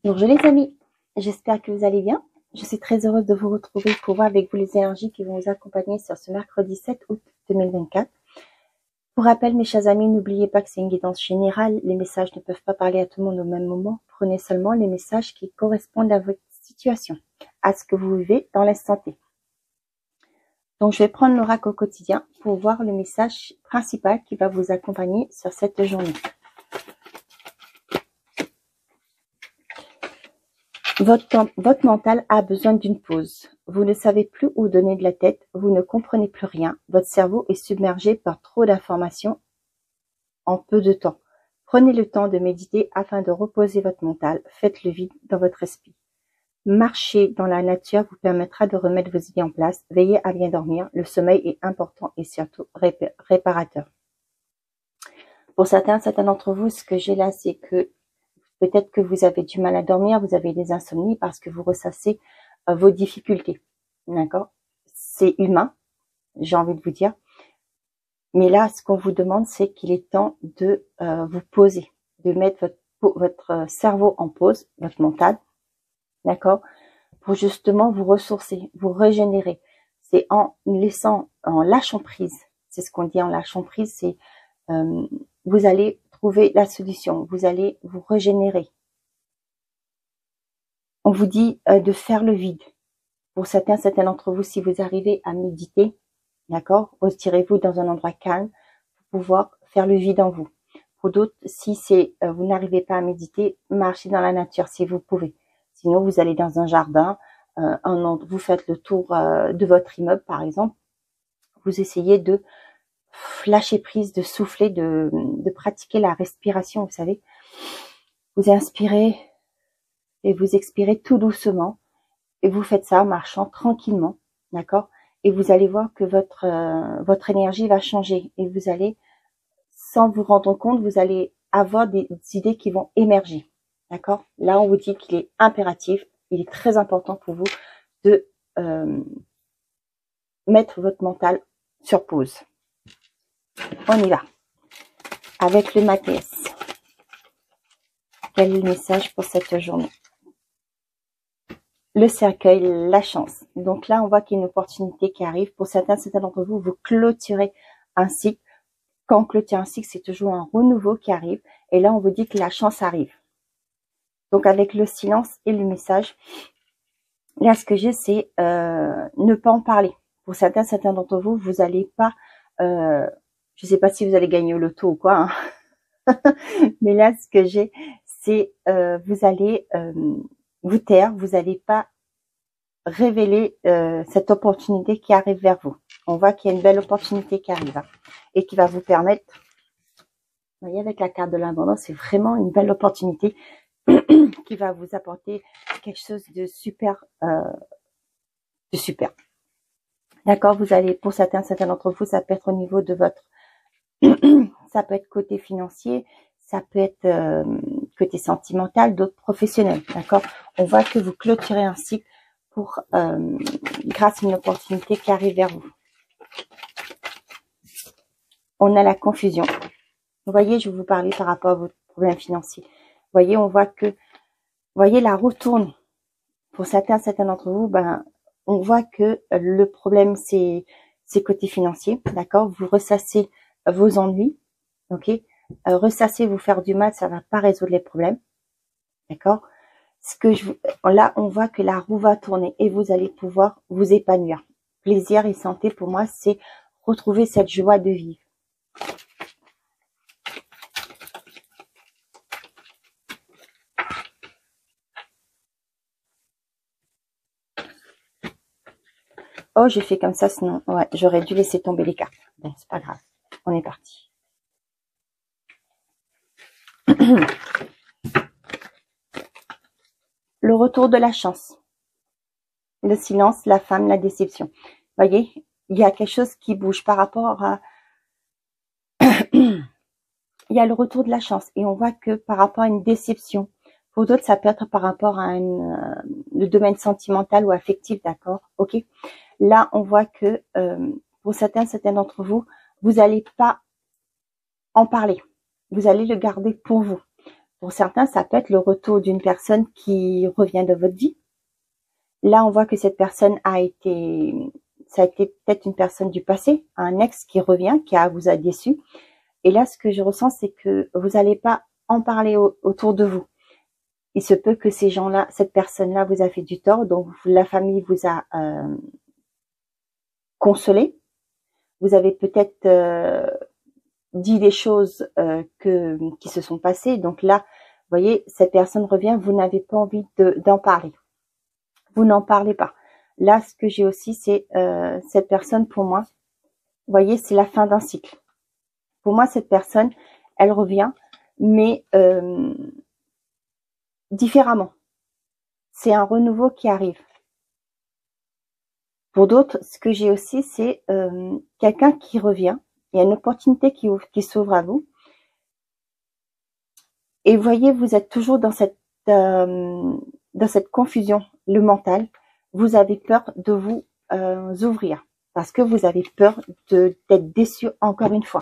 Bonjour les amis, j'espère que vous allez bien. Je suis très heureuse de vous retrouver pour voir avec vous les énergies qui vont vous accompagner sur ce mercredi 7 août 2024. Pour rappel, mes chers amis, n'oubliez pas que c'est une guidance générale. Les messages ne peuvent pas parler à tout le monde au même moment. Prenez seulement les messages qui correspondent à votre situation, à ce que vous vivez dans l'instant T. Donc, je vais prendre l'oracle au quotidien pour voir le message principal qui va vous accompagner sur cette journée. Votre mental a besoin d'une pause. Vous ne savez plus où donner de la tête, vous ne comprenez plus rien. Votre cerveau est submergé par trop d'informations en peu de temps. Prenez le temps de méditer afin de reposer votre mental. Faites le vide dans votre esprit. Marcher dans la nature vous permettra de remettre vos idées en place. Veillez à bien dormir. Le sommeil est important et surtout réparateur. Pour certains d'entre vous, ce que j'ai là, c'est que peut-être que vous avez du mal à dormir, vous avez des insomnies parce que vous ressassez vos difficultés. D'accord? C'est humain, j'ai envie de vous dire. Mais là, ce qu'on vous demande, c'est qu'il est temps de vous poser, de mettre votre cerveau en pause, votre mental, d'accord? Pour justement vous ressourcer, vous régénérer. C'est en lâchant prise. C'est ce qu'on dit en lâchant prise, c'est vous allez trouver la solution, vous allez vous régénérer. On vous dit de faire le vide. Pour certains d'entre vous, si vous arrivez à méditer, d'accord, retirez-vous dans un endroit calme pour pouvoir faire le vide en vous. Pour d'autres, si vous n'arrivez pas à méditer, marchez dans la nature si vous pouvez. Sinon, vous allez dans un jardin, vous faites le tour de votre immeuble, par exemple. Vous essayez de lâcher prise, de souffler, de pratiquer la respiration, vous savez. Vous inspirez et vous expirez tout doucement. Et vous faites ça en marchant tranquillement, d'accord? Et vous allez voir que votre énergie va changer. Et vous allez, sans vous rendre compte, vous allez avoir des idées qui vont émerger, d'accord? Là, on vous dit qu'il est impératif, il est très important pour vous de mettre votre mental sur pause. On y va. Avec le Mathias. Quel est le message pour cette journée? Le cercueil, la chance. Donc là, on voit qu'il y a une opportunité qui arrive. Pour certains d'entre vous, vous clôturez un cycle. Quand on clôture un cycle, c'est toujours un renouveau qui arrive. Et là, on vous dit que la chance arrive. Donc avec le silence et le message, là, ce que j'ai, c'est ne pas en parler. Pour certains d'entre vous, vous n'allez pas... je ne sais pas si vous allez gagner au loto ou quoi. Hein. Mais là, ce que j'ai, c'est vous allez vous taire. Vous n'allez pas révéler cette opportunité qui arrive vers vous. On voit qu'il y a une belle opportunité qui arrive, hein, et qui va vous permettre, vous voyez, avec la carte de l'abondance, c'est vraiment une belle opportunité qui va vous apporter quelque chose de super, D'accord, vous allez, pour certains d'entre vous, ça peut être au niveau de votre, ça peut être côté financier, ça peut être côté sentimental, d'autres professionnels, d'accord. On voit que vous clôturez un cycle pour, grâce à une opportunité qui arrive vers vous. On a la confusion. Vous voyez, je vais vous parler par rapport à votre problème financier. Vous voyez, on voit que, vous voyez, la roue tourne. Pour certains d'entre vous, ben, on voit que le problème, c'est côté financier, d'accord. Vous ressassez vos ennuis, ok. Ressasser, vous faire du mal, ça va pas résoudre les problèmes, d'accord. Là, on voit que la roue va tourner et vous allez pouvoir vous épanouir. Plaisir et santé, pour moi, c'est retrouver cette joie de vivre. Oh, j'ai fait comme ça, sinon, ouais, j'aurais dû laisser tomber les cartes. Bon, c'est pas grave. On est parti. Le retour de la chance. Le silence, la femme, la déception. Vous voyez, il y a quelque chose qui bouge par rapport à... il y a le retour de la chance. Et on voit que par rapport à une déception, pour d'autres, ça peut être par rapport à le domaine sentimental ou affectif, d'accord? Ok. Là, on voit que pour certains d'entre vous, vous n'allez pas en parler. Vous allez le garder pour vous. Pour certains, ça peut être le retour d'une personne qui revient de votre vie. Là, on voit que cette personne ça a été peut-être une personne du passé, un ex qui revient, vous a déçu. Et là, ce que je ressens, c'est que vous n'allez pas en parler autour de vous. Il se peut que ces gens-là, cette personne-là vous a fait du tort, donc la famille vous a consolé. Vous avez peut-être dit des choses qui se sont passées. Donc là, vous voyez, cette personne revient, vous n'avez pas envie d'en parler. Vous n'en parlez pas. Là, ce que j'ai aussi, c'est cette personne, pour moi, vous voyez, c'est la fin d'un cycle. Pour moi, cette personne, elle revient, mais différemment. C'est un renouveau qui arrive. Pour d'autres, ce que j'ai aussi, c'est quelqu'un qui revient. Il y a une opportunité qui s'ouvre à vous. Et vous voyez, vous êtes toujours dans cette confusion, le mental. Vous avez peur de vous ouvrir parce que vous avez peur d'être déçu encore une fois.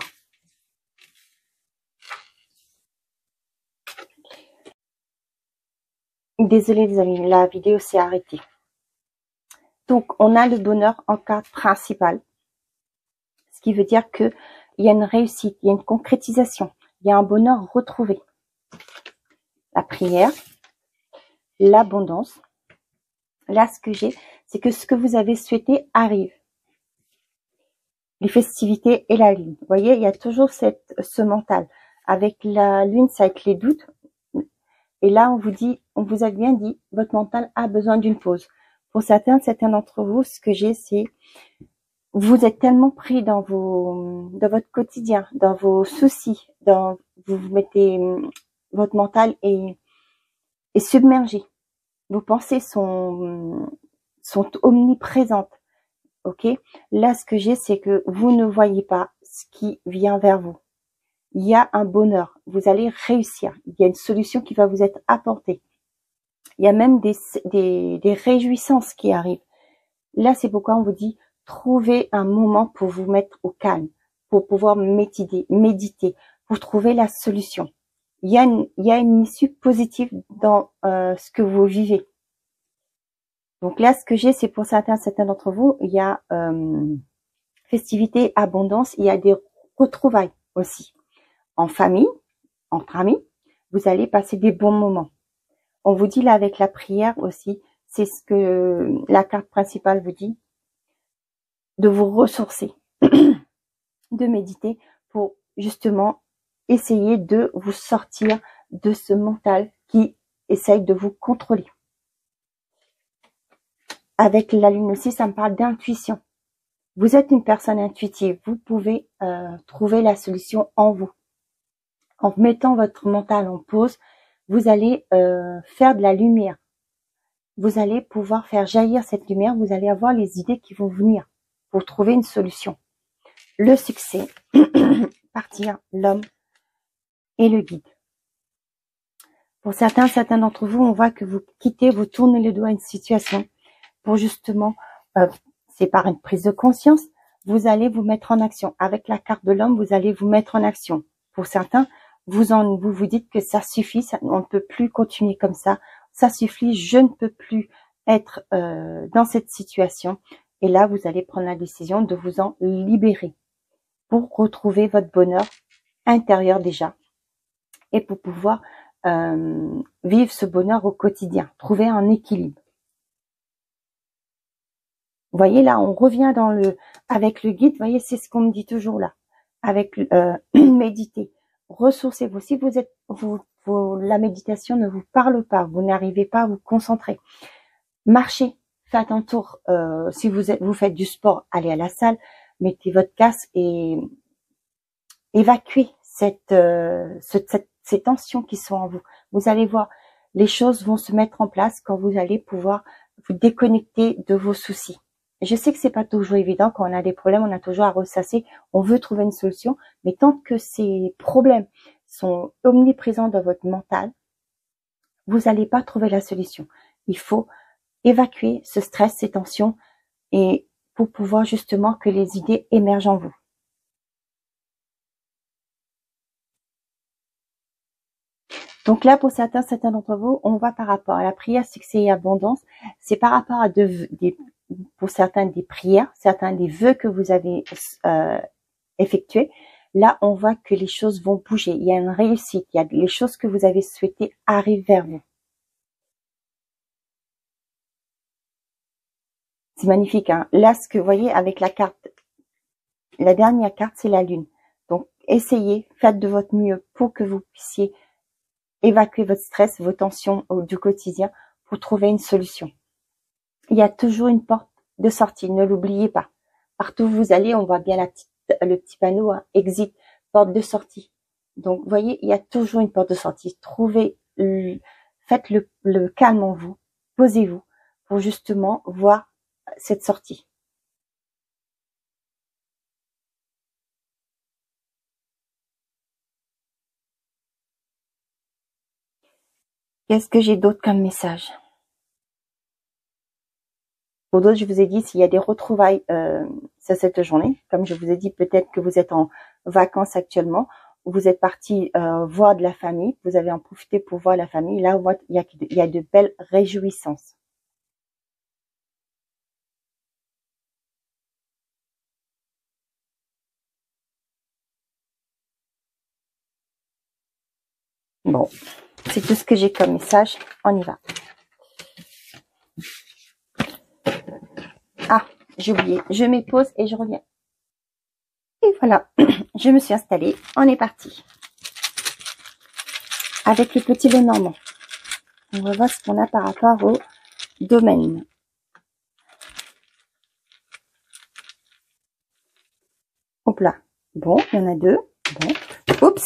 Désolée les amis, la vidéo s'est arrêtée. Donc, on a le bonheur en carte principale. Ce qui veut dire que il y a une réussite, il y a une concrétisation, il y a un bonheur retrouvé. La prière, l'abondance. Là, ce que j'ai, c'est que ce que vous avez souhaité arrive. Les festivités et la lune. Vous voyez, il y a toujours ce mental. Avec la lune, ça va être les doutes. Et là, on vous a bien dit, votre mental a besoin d'une pause. Pour certains d'entre vous, ce que j'ai, c'est vous êtes tellement pris dans votre quotidien, dans vos soucis, vous mettez votre mental est submergé. Vos pensées sont omniprésentes. Ok? Là, ce que j'ai, c'est que vous ne voyez pas ce qui vient vers vous. Il y a un bonheur. Vous allez réussir. Il y a une solution qui va vous être apportée. Il y a même des réjouissances qui arrivent. Là, c'est pourquoi on vous dit, trouvez un moment pour vous mettre au calme, pour pouvoir méditer, pour trouver la solution. Il y a une issue positive dans ce que vous vivez. Donc là, ce que j'ai, c'est pour certains d'entre vous, il y a festivité, abondance, il y a des retrouvailles aussi. En famille, entre amis, vous allez passer des bons moments. On vous dit là avec la prière aussi, c'est ce que la carte principale vous dit, de vous ressourcer, de méditer pour justement essayer de vous sortir de ce mental qui essaye de vous contrôler. Avec la lune aussi, ça me parle d'intuition. Vous êtes une personne intuitive, vous pouvez trouver la solution en vous. En mettant votre mental en pause, vous allez faire de la lumière. Vous allez pouvoir faire jaillir cette lumière, vous allez avoir les idées qui vont venir pour trouver une solution. Le succès, partir, l'homme et le guide. Pour certains d'entre vous, on voit que vous quittez, vous tournez le dos à une situation pour justement, c'est par une prise de conscience, vous allez vous mettre en action. Avec la carte de l'homme, vous allez vous mettre en action. Pour certains, vous dites que ça suffit, on ne peut plus continuer comme ça suffit, je ne peux plus être dans cette situation. Et là, vous allez prendre la décision de vous en libérer pour retrouver votre bonheur intérieur déjà et pour pouvoir vivre ce bonheur au quotidien, trouver un équilibre. Vous voyez là, on revient avec le guide, vous voyez, c'est ce qu'on me dit toujours là, avec méditer, ressourcez-vous. Si la méditation ne vous parle pas, vous n'arrivez pas à vous concentrer, marchez, faites un tour. Si vous faites du sport, allez à la salle, mettez votre casque et évacuez ces tensions qui sont en vous. Vous allez voir, les choses vont se mettre en place quand vous allez pouvoir vous déconnecter de vos soucis. Je sais que c'est pas toujours évident, quand on a des problèmes, on a toujours à ressasser, on veut trouver une solution, mais tant que ces problèmes sont omniprésents dans votre mental, vous n'allez pas trouver la solution. Il faut évacuer ce stress, ces tensions, et pour pouvoir justement que les idées émergent en vous. Donc là, pour certains d'entre vous, on voit par rapport à la prière, succès et abondance, c'est par rapport à pour certains des prières, certains des vœux que vous avez effectués. Là, on voit que les choses vont bouger. Il y a une réussite. Il y a les choses que vous avez souhaitées arrivent vers vous. C'est magnifique, hein. Là, ce que vous voyez avec la carte, la dernière carte, c'est la lune. Donc, essayez, faites de votre mieux pour que vous puissiez évacuer votre stress, vos tensions du quotidien pour trouver une solution. Il y a toujours une porte de sortie, ne l'oubliez pas. Partout où vous allez, on voit bien le petit panneau, hein, exit, porte de sortie. Donc, vous voyez, il y a toujours une porte de sortie. Faites le calme en vous, posez-vous pour justement voir cette sortie. Qu'est-ce que j'ai d'autre comme message? Pour d'autres, je vous ai dit, s'il y a des retrouvailles cette journée, comme je vous ai dit, peut-être que vous êtes en vacances actuellement, ou vous êtes parti voir de la famille, vous avez en profité pour voir la famille. Là, il y a de belles réjouissances. Bon, c'est tout ce que j'ai comme message. On y va. Ah, j'ai oublié. Je m'épose et je reviens. Et voilà, je me suis installée. On est parti. Avec le petit Lenormand. On va voir ce qu'on a par rapport au domaine. Hop là. Bon, il y en a deux. Bon. Oups.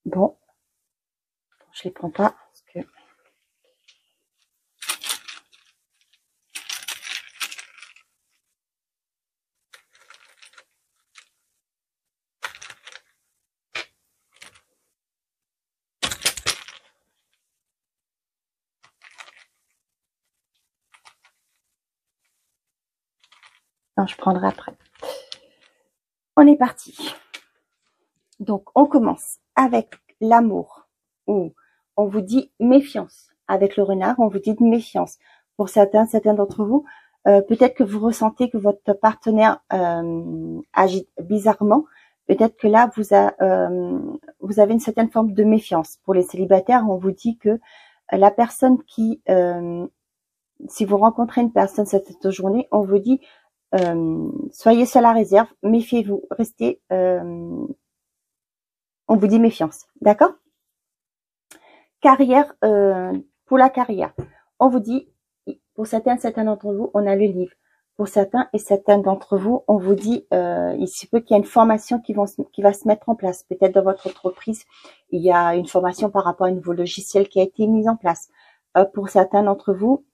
Bon. Je les prends pas parce que... Non, je prendrai après. On est parti. Donc, on commence avec l'amour, où on vous dit méfiance. Avec le renard, on vous dit méfiance. Pour certains d'entre vous, peut-être que vous ressentez que votre partenaire agit bizarrement. Peut-être que là, vous avez une certaine forme de méfiance. Pour les célibataires, on vous dit que la personne qui... si vous rencontrez une personne cette journée, on vous dit soyez sur la réserve, méfiez-vous, restez... on vous dit méfiance, d'accord? Carrière, pour la carrière, on vous dit, pour certains d'entre vous, on a le livre. Pour certains d'entre vous, on vous dit, il se peut qu'il y ait une formation qui va se mettre en place. Peut-être dans votre entreprise, il y a une formation par rapport à un nouveau logiciel qui a été mis en place. Pour certains d'entre vous,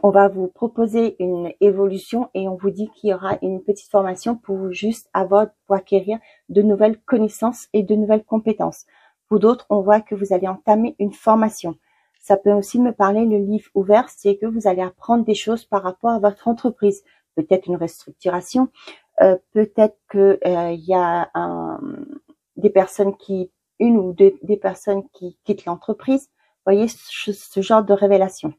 on va vous proposer une évolution et on vous dit qu'il y aura une petite formation pour juste pour acquérir de nouvelles connaissances et de nouvelles compétences. Pour d'autres, on voit que vous allez entamer une formation. Ça peut aussi me parler, le livre ouvert, c'est que vous allez apprendre des choses par rapport à votre entreprise. Peut-être une restructuration, peut-être que il y a une ou deux des personnes qui quittent l'entreprise. Vous voyez ce genre de révélation.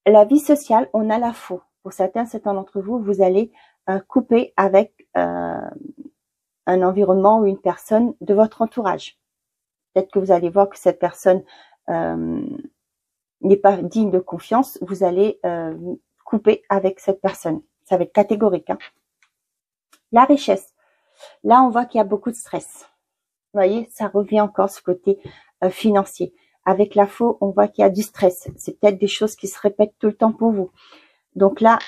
La vie sociale, on a la faux. Pour certains d'entre vous, vous allez couper avec un environnement ou une personne de votre entourage. Peut-être que vous allez voir que cette personne n'est pas digne de confiance. Vous allez couper avec cette personne. Ça va être catégorique, hein. La richesse. Là, on voit qu'il y a beaucoup de stress. Vous voyez, ça revient encore ce côté financier. Avec la faux, on voit qu'il y a du stress. C'est peut-être des choses qui se répètent tout le temps pour vous. Donc là,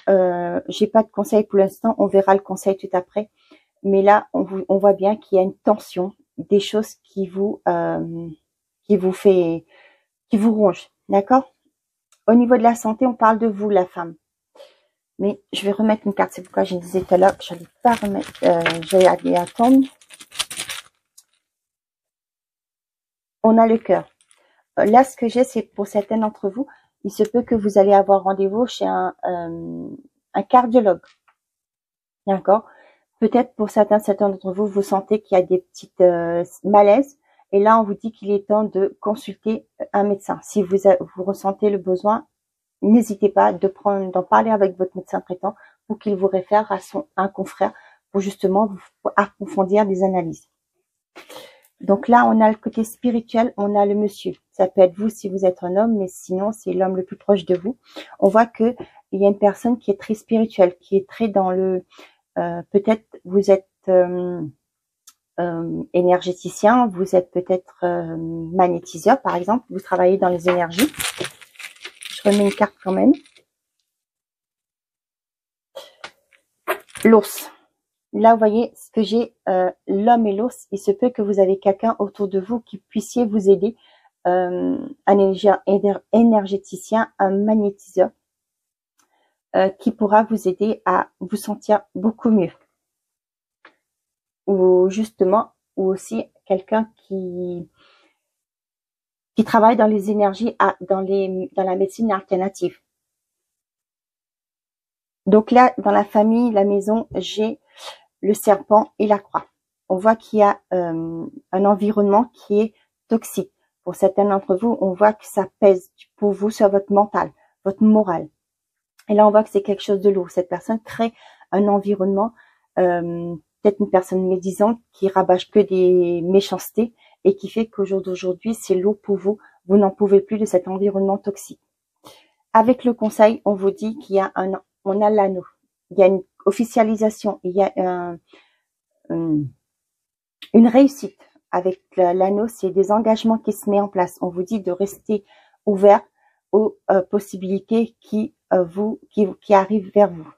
j'ai pas de conseil pour l'instant. On verra le conseil tout après. Mais là, on voit bien qu'il y a une tension, des choses qui vous rongent. D'accord? Au niveau de la santé, on parle de vous, la femme. Mais je vais remettre une carte. C'est pourquoi je disais tout à l'heure que j'allais pas remettre. J'allais aller attendre. On a le cœur. là, ce que j'ai, c'est pour certains d'entre vous, il se peut que vous allez avoir rendez-vous chez un cardiologue. D'accord? Peut-être pour certains d'entre vous, vous sentez qu'il y a des petites malaises. Et là, on vous dit qu'il est temps de consulter un médecin. Si vous ressentez le besoin, n'hésitez pas d'en parler avec votre médecin traitant pour qu'il vous réfère à un confrère pour justement vous approfondir des analyses. Donc là, on a le côté spirituel, on a le monsieur. Ça peut être vous si vous êtes un homme, mais sinon, c'est l'homme le plus proche de vous. On voit que il y a une personne qui est très spirituelle, qui est très dans le... peut-être vous êtes énergéticien, vous êtes peut-être magnétiseur, par exemple. Vous travaillez dans les énergies. Je remets une carte quand même. L'os. Là, vous voyez ce que j'ai, l'homme et l'os. Il se peut que vous avez quelqu'un autour de vous qui puissiez vous aider, un énergéticien, un magnétiseur, qui pourra vous aider à vous sentir beaucoup mieux. Ou justement, ou aussi quelqu'un qui travaille dans les énergies, dans la médecine alternative. Donc là, dans la famille, la maison, j'ai le serpent et la croix. On voit qu'il y a un environnement qui est toxique. Pour certains d'entre vous, on voit que ça pèse pour vous sur votre mental, votre morale. Et là, on voit que c'est quelque chose de lourd. Cette personne crée un environnement, peut-être une personne médisante qui rabâche que des méchancetés et qui fait qu'au jour d'aujourd'hui, c'est lourd pour vous. Vous n'en pouvez plus de cet environnement toxique. Avec le conseil, on vous dit qu'il y a on a l'anneau. Il y a une officialisation, il y a une réussite. Avec l'anneau, c'est des engagements qui se mettent en place. On vous dit de rester ouvert aux possibilités qui arrivent vers vous.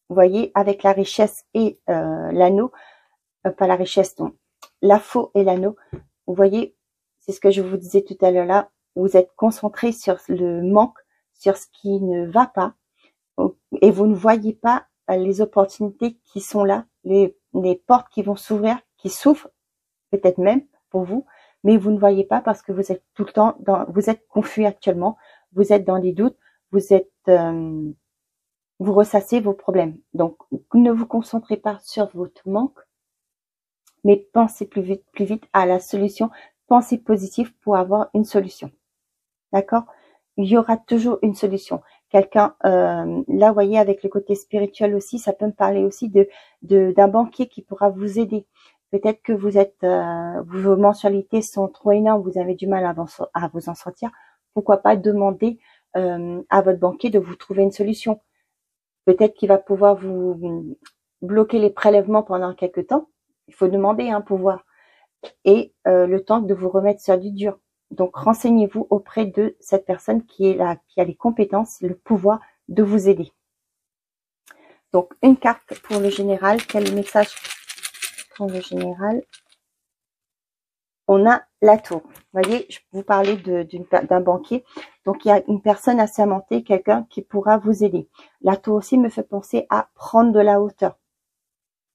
Vous voyez, avec la richesse et l'anneau, pas la richesse, non, la faux et l'anneau, vous voyez, c'est ce que je vous disais tout à l'heure là, vous êtes concentré sur le manque, sur ce qui ne va pas, et vous ne voyez pas les opportunités qui sont là, les portes qui vont s'ouvrir, qui s'ouvrent, peut-être même pour vous, mais vous ne voyez pas parce que vous êtes tout le temps vous êtes confus actuellement, vous êtes dans des doutes, vous ressassez vos problèmes. Donc, ne vous concentrez pas sur votre manque, mais pensez plus vite à la solution. Pensez positif pour avoir une solution. D'accord? Il y aura toujours une solution. Quelqu'un, là, vous voyez, avec le côté spirituel aussi, ça peut me parler aussi d'un banquier qui pourra vous aider. Peut-être que vos mensualités sont trop énormes, vous avez du mal à vous en sortir. Pourquoi pas demander à votre banquier de vous trouver une solution. Peut-être qu'il va pouvoir vous bloquer les prélèvements pendant quelques temps. Il faut demander un pouvoir. Et le temps de vous remettre sur du dur. Donc, renseignez-vous auprès de cette personne qui a les compétences, le pouvoir de vous aider. Donc, une carte pour le général. Quel message pour le général? On a la tour. Vous voyez, je vous parlais d'un banquier. Donc, il y a une personne assermentée, quelqu'un qui pourra vous aider. La tour aussi me fait penser à prendre de la hauteur.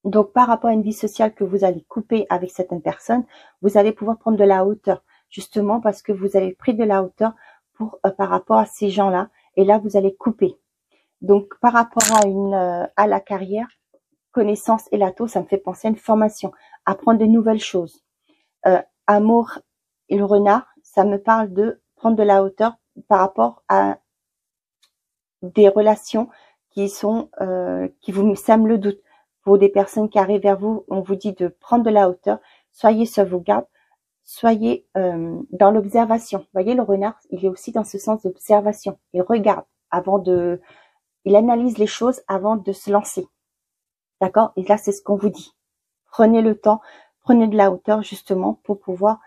Donc, par rapport à une vie sociale que vous allez couper avec certaines personnes, vous allez pouvoir prendre de la hauteur, justement parce que vous avez pris de la hauteur par rapport à ces gens-là. Et là, vous allez couper. Donc, par rapport à la carrière, connaissance et la tour, ça me fait penser à une formation, apprendre de nouvelles choses. Amour et le renard, ça me parle de prendre de la hauteur par rapport à des relations qui vous sèment le doute. Pour des personnes qui arrivent vers vous, on vous dit de prendre de la hauteur, soyez sur vos gardes, soyez dans l'observation. Vous voyez, le renard, il est aussi dans ce sens d'observation. Il regarde il analyse les choses avant de se lancer. D'accord? Et là, c'est ce qu'on vous dit. Prenez le temps, prenez de la hauteur justement pour pouvoir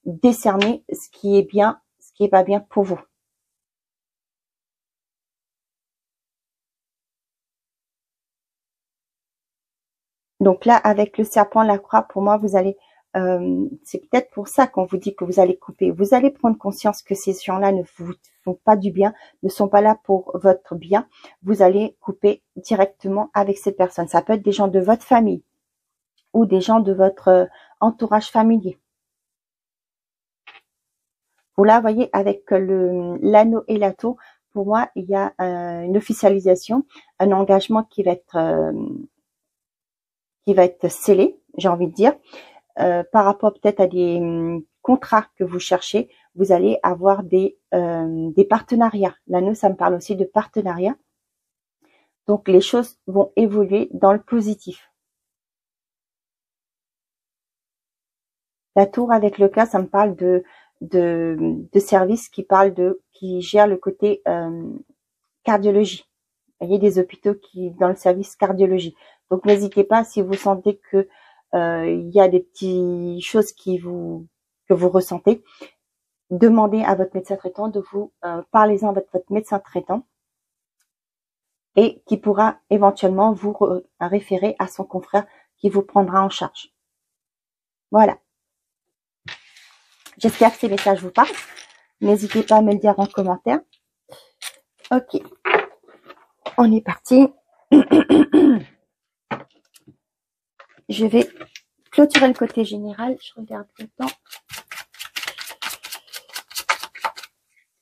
décerner ce qui est bien, ce qui est pas bien pour vous. Donc là, avec le serpent, la croix, pour moi, vous allez, c'est peut-être pour ça qu'on vous dit que vous allez couper. Vous allez prendre conscience que ces gens-là ne vous font pas du bien, ne sont pas là pour votre bien. Vous allez couper directement avec ces personnes. Ça peut être des gens de votre famille ou des gens de votre entourage familier. Vous là, voyez, avec l'anneau et la tour, pour moi, il y a une officialisation, un engagement qui va être scellé, j'ai envie de dire, par rapport peut-être à des contrats que vous cherchez. Vous allez avoir des partenariats. L'anneau, ça me parle aussi de partenariat. Donc, les choses vont évoluer dans le positif. La tour avec le cas, ça me parle de services qui gèrent le côté cardiologie. Il y a des hôpitaux qui dans le service cardiologie. Donc n'hésitez pas si vous sentez que il y a des petites choses que vous ressentez, demandez à votre médecin traitant de vous parlez-en avec votre médecin traitant et qui pourra éventuellement vous référer à son confrère qui vous prendra en charge. Voilà. J'espère que ces messages vous parlent. N'hésitez pas à me le dire en commentaire. Ok. On est parti. Je vais clôturer le côté général. Je regarde le temps.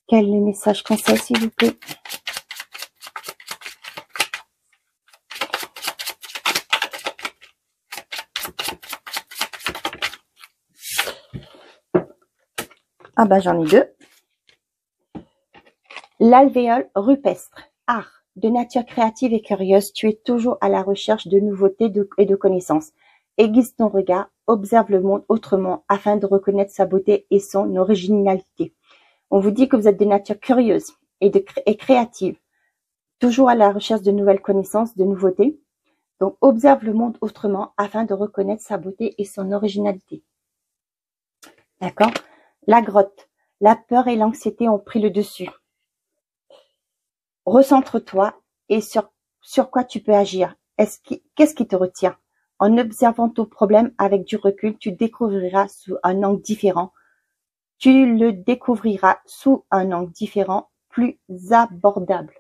Quel est le message conseil, s'il vous plaît? Ah bah j'en ai deux. L'alvéole rupestre. Art. De nature créative et curieuse, tu es toujours à la recherche de nouveautés et de connaissances. Aiguise ton regard, observe le monde autrement afin de reconnaître sa beauté et son originalité. On vous dit que vous êtes de nature curieuse et créative, toujours à la recherche de nouvelles connaissances, de nouveautés. Donc, observe le monde autrement afin de reconnaître sa beauté et son originalité. D'accord? La grotte. La peur et l'anxiété ont pris le dessus. Recentre-toi et sur quoi tu peux agir. Qu'est-ce qui te retient? En observant ton problème avec du recul, tu découvriras sous un angle différent. Tu le découvriras sous un angle différent, plus abordable.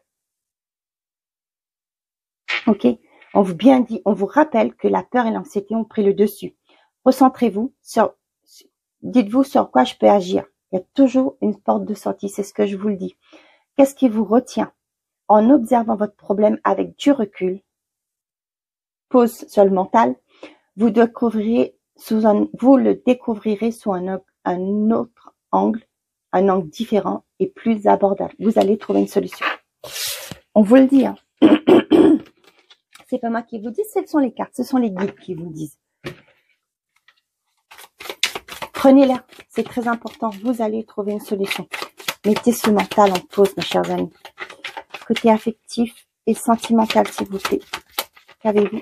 Ok? On vous rappelle que la peur et l'anxiété ont pris le dessus. Recentrez-vous dites-vous sur quoi je peux agir. Il y a toujours une porte de sortie, c'est ce que je vous le dis. Qu'est-ce qui vous retient? En observant votre problème avec du recul, pause sur le mental, vous le découvrirez sous un autre angle, un angle différent et plus abordable. Vous allez trouver une solution. On vous le dit, hein. C'est pas moi qui vous dis, ce sont les cartes, ce sont les guides qui vous le disent. Prenez-la, c'est très important. Vous allez trouver une solution. Mettez ce mental en pause, mes chers amis. Côté affectif et sentimental, s'il vous plaît. Qu'avez-vous?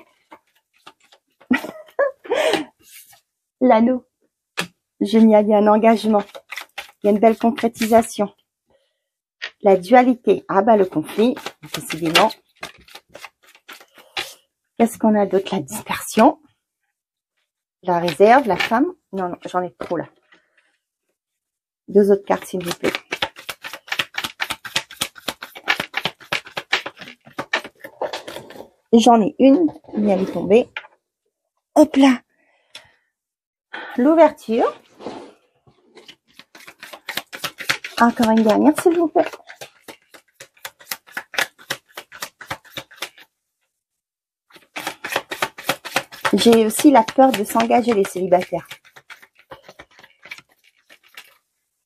L'anneau. Génial, il y a un engagement. Il y a une belle concrétisation. La dualité. Ah bah le conflit, décidément. Qu'est-ce qu'on a d'autre? La dispersion. La réserve, la femme. Non, j'en ai trop là. Deux autres cartes, s'il vous plaît. J'en ai une, il vient de tomber. Hop là. L'ouverture. Encore une dernière, s'il vous plaît. J'ai aussi la peur de s'engager, les célibataires.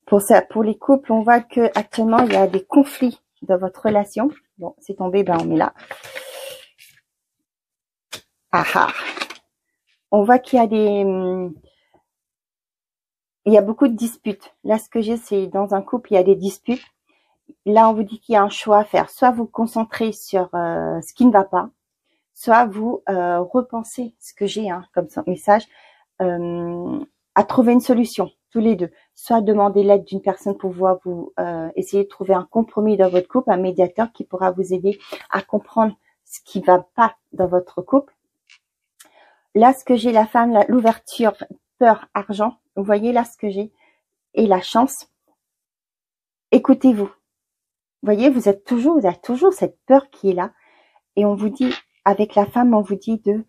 Pour les couples, on voit que actuellement il y a des conflits dans votre relation. Bon, c'est tombé, ben on met là. Ah ah. On voit qu'il y a il y a beaucoup de disputes. Là, ce que j'ai, c'est dans un couple, il y a des disputes. Là, on vous dit qu'il y a un choix à faire. Soit vous concentrez sur ce qui ne va pas, soit vous repensez ce que j'ai comme message, à trouver une solution, tous les deux. Soit demander l'aide d'une personne pour pouvoir vous essayer de trouver un compromis dans votre couple, un médiateur qui pourra vous aider à comprendre ce qui ne va pas dans votre couple. Là, ce que j'ai, la femme, l'ouverture, peur, argent. Vous voyez là ce que j'ai. Et la chance. Écoutez-vous. Vous voyez, vous avez toujours cette peur qui est là. Et on vous dit, avec la femme, on vous dit de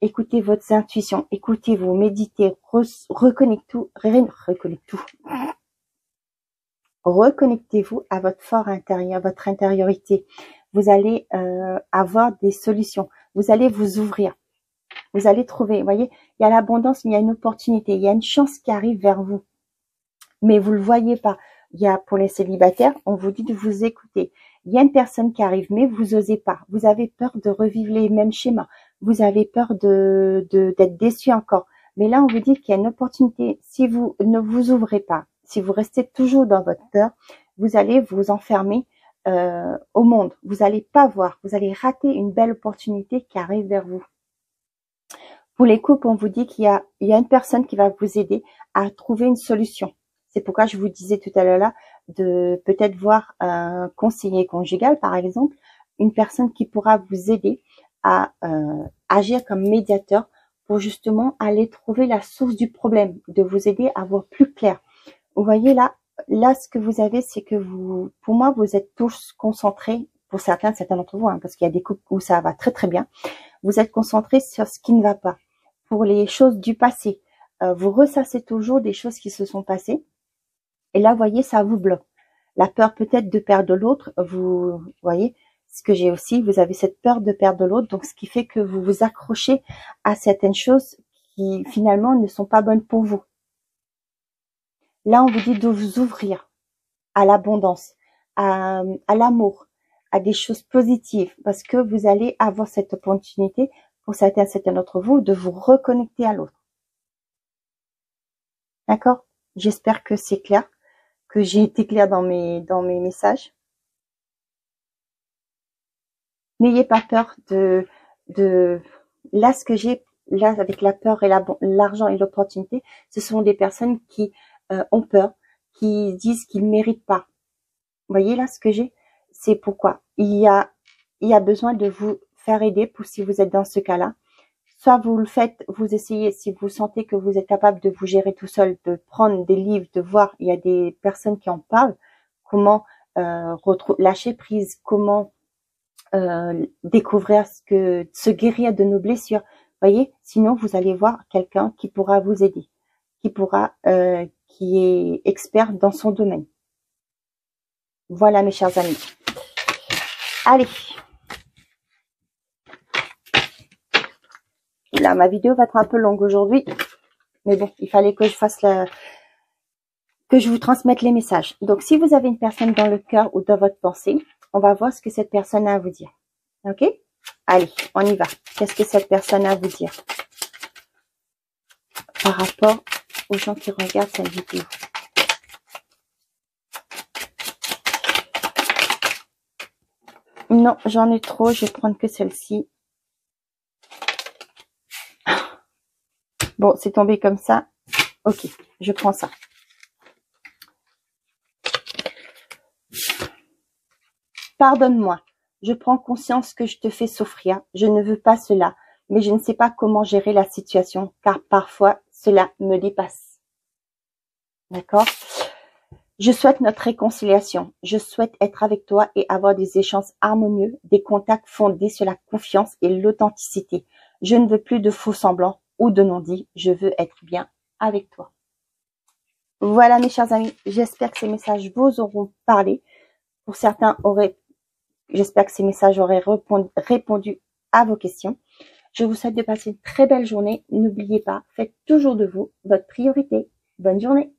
écouter votre intuition. Écoutez-vous, méditez, reconnectez tout. Reconnectez-vous à votre fort intérieur, votre intériorité. Vous allez avoir des solutions. Vous allez vous ouvrir. Vous allez trouver, vous voyez, il y a l'abondance, il y a une opportunité, il y a une chance qui arrive vers vous. Mais vous le voyez pas. Il y a, pour les célibataires, on vous dit de vous écouter. Il y a une personne qui arrive, mais vous osez pas. Vous avez peur de revivre les mêmes schémas. Vous avez peur d'être déçu encore. Mais là, on vous dit qu'il y a une opportunité. Si vous ne vous ouvrez pas, si vous restez toujours dans votre peur, vous allez vous enfermer au monde. Vous n'allez pas voir. Vous allez rater une belle opportunité qui arrive vers vous. Pour les couples, on vous dit qu'il y a une personne qui va vous aider à trouver une solution. C'est pourquoi je vous disais tout à l'heure là de peut-être voir un conseiller conjugal, par exemple, une personne qui pourra vous aider à agir comme médiateur pour justement aller trouver la source du problème, de vous aider à voir plus clair. Vous voyez là, ce que vous avez, c'est que vous, pour moi, vous êtes tous concentrés, pour certains d'entre vous, hein, parce qu'il y a des couples où ça va très très bien, vous êtes concentrés sur ce qui ne va pas. Pour les choses du passé, vous ressassez toujours des choses qui se sont passées. Et là, vous voyez, ça vous bloque. La peur peut-être de perdre l'autre, vous voyez, ce que j'ai aussi, vous avez cette peur de perdre l'autre, donc ce qui fait que vous vous accrochez à certaines choses qui finalement ne sont pas bonnes pour vous. Là, on vous dit de vous ouvrir à l'abondance, à l'amour, à des choses positives, parce que vous allez avoir cette opportunité, pour certains d'entre vous, de vous reconnecter à l'autre. D'accord? J'espère que c'est clair, que j'ai été claire dans mes messages. N'ayez pas peur là, ce que j'ai là avec la peur et l'argent et l'opportunité, ce sont des personnes qui ont peur, qui disent qu'ils ne méritent pas. Vous voyez là ce que j'ai? C'est pourquoi il y a besoin de vous faire aider pour si vous êtes dans ce cas-là. Soit vous le faites, vous essayez, si vous sentez que vous êtes capable de vous gérer tout seul, de prendre des livres, de voir, il y a des personnes qui en parlent, comment lâcher prise, comment découvrir se guérir de nos blessures. Voyez, sinon vous allez voir quelqu'un qui pourra vous aider, qui est expert dans son domaine. Voilà mes chers amis. Allez. Là, ma vidéo va être un peu longue aujourd'hui, mais bon, il fallait que je fasse que je vous transmette les messages. Donc, si vous avez une personne dans le cœur ou dans votre pensée, on va voir ce que cette personne a à vous dire. Ok? Allez, on y va. Qu'est-ce que cette personne a à vous dire par rapport aux gens qui regardent cette vidéo? Non, j'en ai trop. Je vais prendre que celle-ci. Bon, c'est tombé comme ça. Ok, je prends ça. Pardonne-moi. Je prends conscience que je te fais souffrir. Je ne veux pas cela, mais je ne sais pas comment gérer la situation, car parfois, cela me dépasse. D'accord? Je souhaite notre réconciliation. Je souhaite être avec toi et avoir des échanges harmonieux, des contacts fondés sur la confiance et l'authenticité. Je ne veux plus de faux semblants ou de non-dits. Je veux être bien avec toi. Voilà mes chers amis, j'espère que ces messages vous auront parlé. Pour certains, j'espère que ces messages auraient répondu à vos questions. Je vous souhaite de passer une très belle journée. N'oubliez pas, faites toujours de vous votre priorité. Bonne journée.